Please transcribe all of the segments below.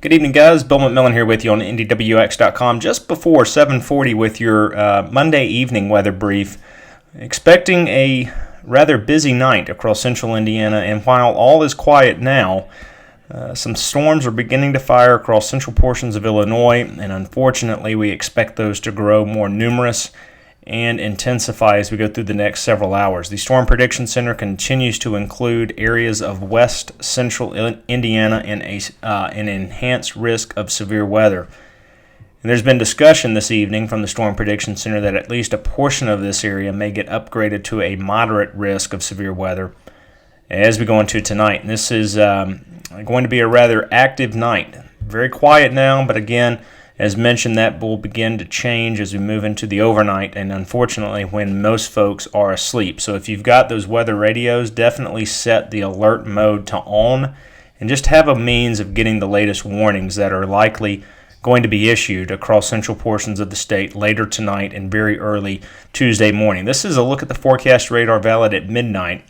Good evening, guys. Bill McMillan here with you on NDWX.com just before 7:40 with your Monday evening weather brief. Expecting a rather busy night across central Indiana, and while all is quiet now, some storms are beginning to fire across central portions of Illinois, and unfortunately we expect those to grow more numerous and intensify as we go through the next several hours. The Storm Prediction Center continues to include areas of west central Indiana and an enhanced risk of severe weather. And there's been discussion this evening from the Storm Prediction Center that at least a portion of this area may get upgraded to a moderate risk of severe weather as we go into tonight. And this is going to be a rather active night. Very quiet now, but again, as mentioned, that will begin to change as we move into the overnight and unfortunately when most folks are asleep. So if you've got those weather radios, definitely set the alert mode to on and just have a means of getting the latest warnings that are likely going to be issued across central portions of the state later tonight and very early Tuesday morning. This is a look at the forecast radar valid at midnight.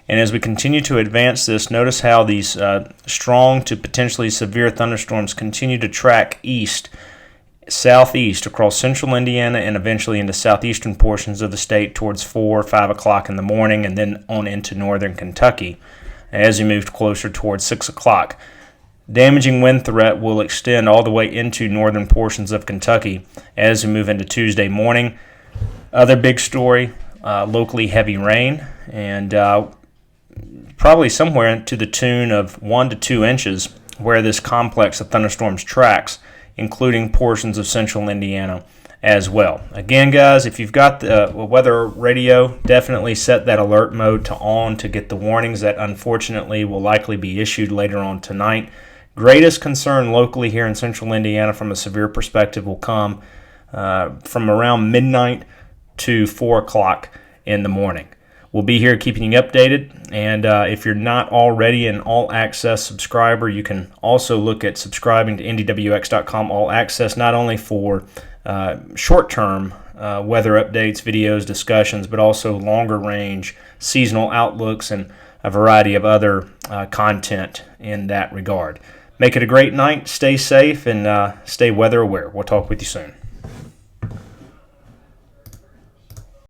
And as we continue to advance this, notice how these strong to potentially severe thunderstorms continue to track east, southeast across central Indiana and eventually into southeastern portions of the state towards 4 or 5 o'clock in the morning and then on into northern Kentucky as we move closer towards 6 o'clock. Damaging wind threat will extend all the way into northern portions of Kentucky as we move into Tuesday morning. Other big story, locally heavy rain and probably somewhere to the tune of 1 to 2 inches where this complex of thunderstorms tracks, including portions of central Indiana as well. Again, guys, if you've got the weather radio, definitely set that alert mode to on to get the warnings that unfortunately will likely be issued later on tonight. Greatest concern locally here in central Indiana from a severe perspective will come from around midnight to 4 o'clock in the morning. We'll be here keeping you updated, and if you're not already an All Access subscriber, you can also look at subscribing to NDWX.com All Access, not only for short-term weather updates, videos, discussions, but also longer-range seasonal outlooks and a variety of other content in that regard. Make it a great night, stay safe, and stay weather aware. We'll talk with you soon.